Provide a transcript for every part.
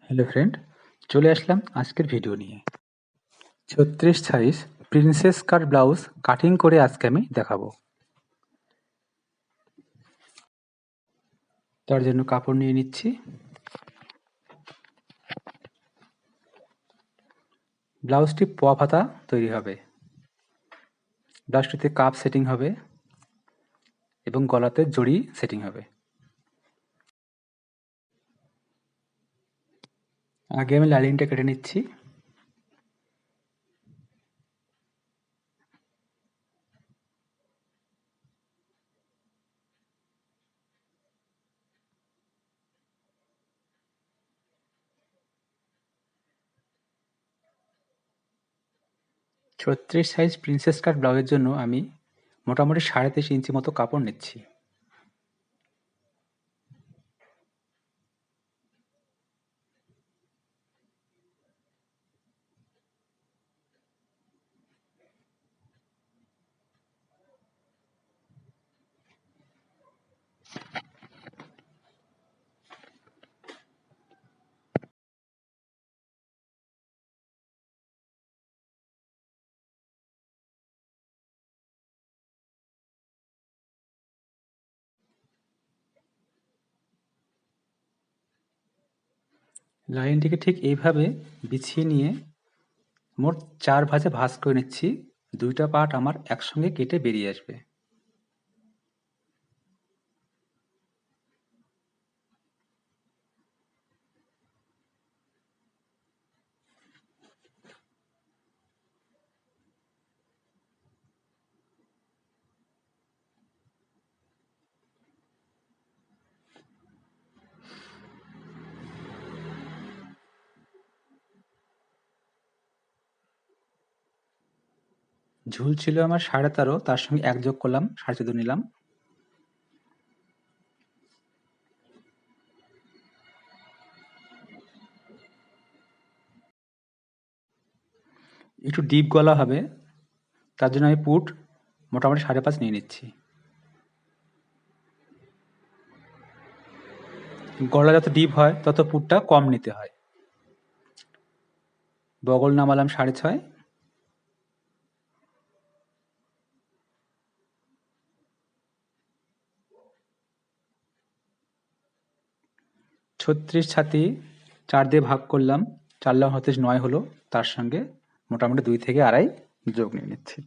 Hello friend, চলে আসলাম আজকের video নিয়ে। 36 সাইজ প্রিন্সেস কাট ব্লাউজ কাটিং করে আজকে আমি দেখাবো। তার জন্য কাপড় নিয়ে নিচ্ছি। ব্লাউজটি পোয়া হাতা তৈরি হবে। ব্লাউজটিতে কাপ সেটিং হবে এবং গলাতে জড়ি সেটিং হবে। আগে আমি লাইনিংটা কেটে নিচ্ছি। ছত্রিশ সাইজ প্রিন্সেস কাট ব্লাউজের জন্য আমি মোটামুটি 3.5 ইঞ্চি মতো কাপড় নিচ্ছি। লাইনটিকে ঠিক এইভাবে বিছিয়ে নিয়ে মোট 4 ভাঁজে ভাঁজ করে নিচ্ছি। 2টা পার্ট আমার একসঙ্গে কেটে বেরিয়ে আসবে। ঝুল ছিল আমার 13.5, তার সঙ্গে 1 যোগ করলাম, 14.5 নিলাম। একটু ডিপ গলা হবে, তার জন্য আমি পুট মোটামুটি 5.5 নিয়ে নিচ্ছি। গলা যত ডিপ হয় তত পুটটা কম নিতে হয়। বগল নামালাম 6.5। ছত্রিশ ছাতি 4 দিয়ে ভাগ করলাম, 4 লং 9 হলো, তার সঙ্গে মোটামুটি 2 থেকে আড়াই যোগ নিয়ে নিচ্ছি।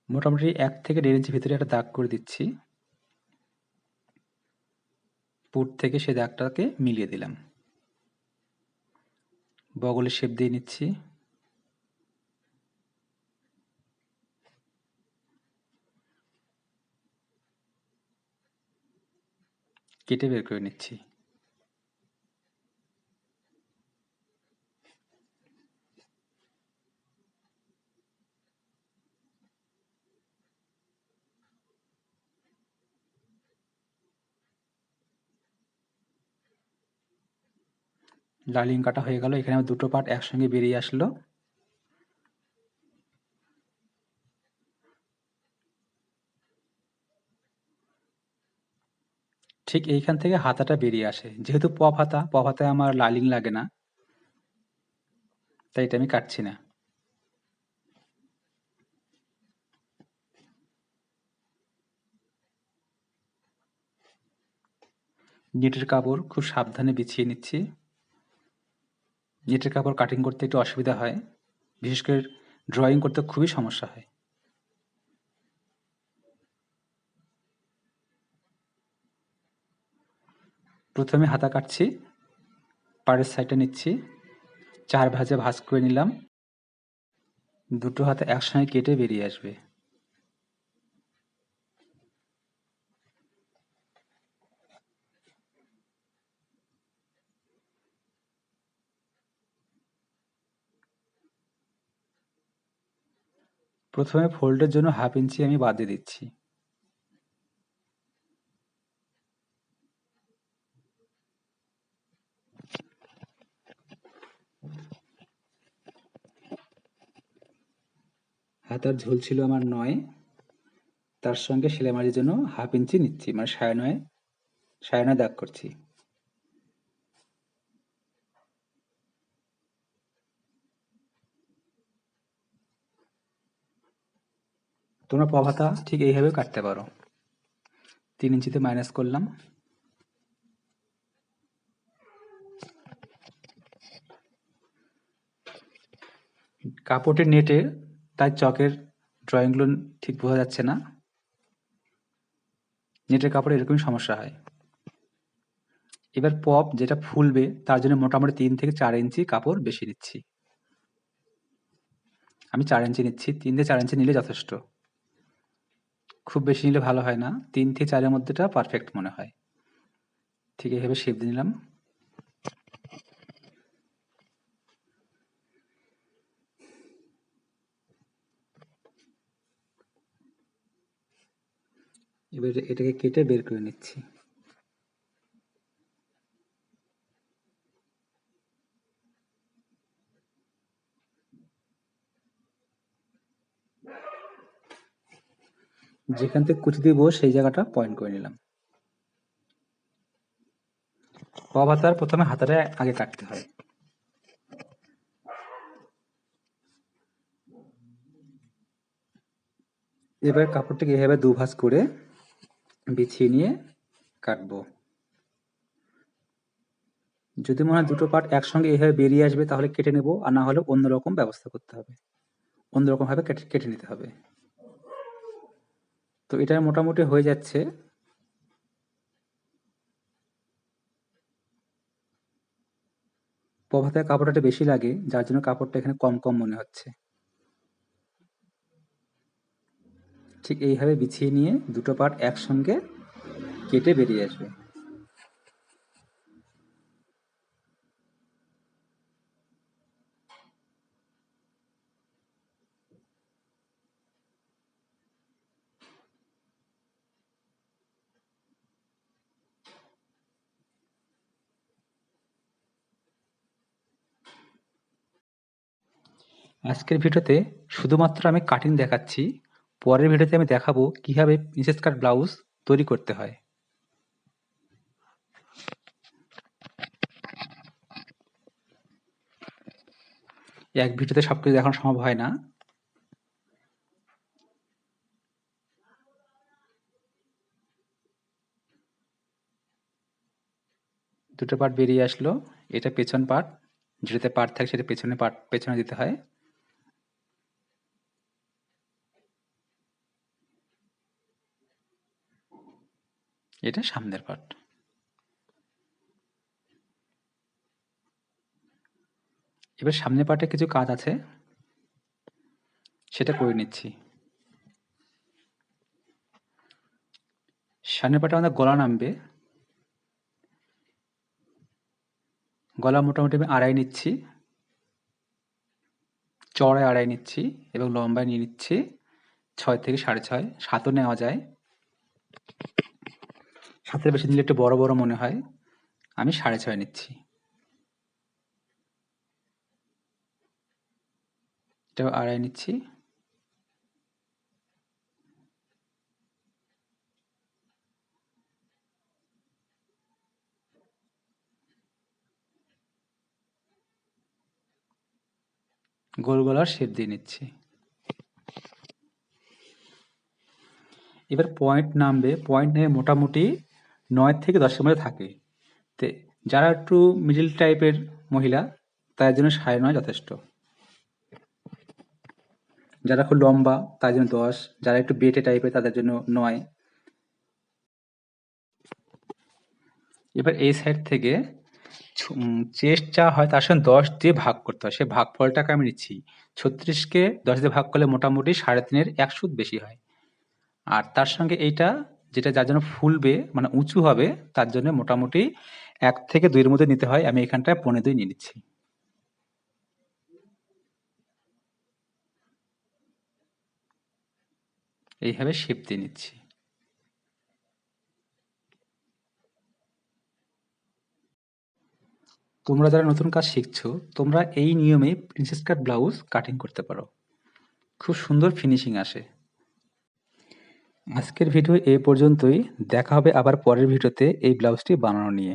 মোটামুটি 1 থেকে 1.5 ইঞ্চি ভিতরে একটা দাগ করে দিচ্ছি। পুট থেকে সেই দাগটাকে মিলিয়ে দিলাম। বগলের শেপ দিয়ে নিচ্ছি। কেটে বের করে নিচ্ছি। লাইনিং কাটা হয়ে গেল। এখানে আমার 2টো পার্ট একসঙ্গে বেরিয়ে আসলো। ঠিক এইখান থেকে হাতাটা বেরিয়ে আসে। যেহেতু পপ হাতা, পপ হাতায় আমার লাইনিং লাগে না, তাই এটা আমি কাটছি না। নেটের কাপড় খুব সাবধানে বিছিয়ে নিচ্ছি। নেটের কাপড় কাটিং করতে একটু অসুবিধা হয়, বিশেষ করে ড্রয়িং করতে খুবই সমস্যা হয়। প্রথমে হাতা কাটছি, পাড়ের সাইডটা নিচ্ছি, 4 ভাঁজে ভাঁজ করে নিলাম। 2টো হাতা একসঙ্গে কেটে বেরিয়ে আসবে। প্রথমে ফোল্ডের জন্য 1/2 ইঞ্চি আমি বাদ দিয়ে দিচ্ছি। হাতার ঝোল ছিল আমার 9, তার সঙ্গে সেলাই মারির জন্য 1/2 ইঞ্চি নিচ্ছি, মানে 9.5 9.5 দাগ করছি। তোমরা পপ হাতা ঠিক এইভাবে কাটতে পারো। 3 ইঞ্চিতে মাইনাস করলাম। কাপড়ের নেটে তাই চকের ড্রয়িংগুলো ঠিক বোঝা যাচ্ছে না। নেটের কাপড়ে এরকমই সমস্যা হয়। এবার পপ যেটা ফুলবে তার জন্য মোটামুটি 3 থেকে 4 ইঞ্চি কাপড় বেশি নিচ্ছি। আমি 4 ইঞ্চি নিচ্ছি, 3 থেকে 4 ইঞ্চি নিলে যথেষ্ট। খুব বেশি নিলে ভালো হয় না, 3 থেকে 4 এর মধ্যেটা পারফেক্ট মনে হয়। ঠিক এইভাবে শেপ দিয়ে নিলাম। এবার এটাকে কেটে বের করে নিচ্ছি। যেখান থেকে কুচি দিব সেই জায়গাটা পয়েন্ট করে নিলাম। পপ হাতার প্রথমে হাতাটা আগে কাটতে হয়। এবার কাপড়টাকে এভাবে দুভাঁজ করে বিছিয়ে নিয়ে কাটবো। যদি মনে হয় দুটো পার্ট একসঙ্গে এভাবে বেরিয়ে আসবে তাহলে কেটে নেব, আর না হলে অন্যরকম ব্যবস্থা করতে হবে, অন্যরকম ভাবে কেটে নিতে হবে। তো এটা মোটামুটি হয়ে যাচ্ছে। পপ হাতায় কাপড়টা বেশি লাগে, যার জন্য কাপড়টা এখানে কম কম মনে হচ্ছে। ঠিক এইভাবে বিছিয়ে নিয়ে দুটো পার্ট একসঙ্গে কেটে বেরিয়ে আসবে। আজকের ভিডিওতে শুধুমাত্র আমি কাটিং দেখাচ্ছি, পরের ভিডিওতে আমি দেখাবো কিভাবে প্রিন্সেস কাট ব্লাউজ তৈরি করতে হয়। এক ভিডিওতে সবকিছু দেখানো সম্ভব হয় না। দুটো পার্ট বেরিয়ে আসলো, এটা পেছন পার্ট, যেটাতে পার্ট থাকে সেটা পেছনে দিতে হয়। এটা সামনের পার্ট। এবার সামনের পার্টে কিছু কাজ আছে, সেটা করে নিচ্ছি। সামনের পার্টে আমাদের গলা নামবে। গলা মোটামুটি আমি 2.5 নিচ্ছি, চড়ায় 2.5 নিচ্ছি এবং লম্বায় নিয়ে নিচ্ছি 6 থেকে 6.5, 7ও নেওয়া যায়। 7-এর বেশি নিলে একটু বড় বড় মনে হয়, আমি 6.5 নিচ্ছি। এটাও 2.5 নিচ্ছি। গোল গলার শেপ দিয়ে নিচ্ছি। এবার পয়েন্ট নামবে, পয়েন্ট নেমে মোটামুটি 9 থেকে 10 এর মধ্যে থাকে। তে যারা একটু মিডল টাইপের মহিলা তাদের জন্য 9.5 যথেষ্ট। যারা খুব লম্বা তাদের জন্য 10, যারা একটু বেটে টাইপের তাদের জন্য 9। এবার এই সাইড থেকে চেস্ট যা হয় তার সঙ্গে 10 দিয়ে ভাগ করতে হয়, সে ভাগফলটাকে আমি নিচ্ছি। 36কে 10 দিয়ে ভাগ করলে মোটামুটি 3.5-এর 1 সুত বেশি হয়। আর তার সঙ্গে এইটা যেটা যার জন্য ফুলবে মানে উঁচু হবে তার জন্য মোটামুটি 1 থেকে 2 এর মধ্যে নিতে হয়। আমি এখানটায় 1.5 নিয়ে নিচ্ছি। এইভাবে শেপ দিয়ে নিচ্ছি। তোমরা যারা নতুন কাজ শিখছো তোমরা এই নিয়মে প্রিন্সেস কাট ব্লাউজ কাটিং করতে পারো। খুব সুন্দর ফিনিশিং আসে। আজকের ভিডিও এই পর্যন্তই। দেখা হবে আবার পরের ভিডিওতে এই ব্লাউজটি বানানো নিয়ে।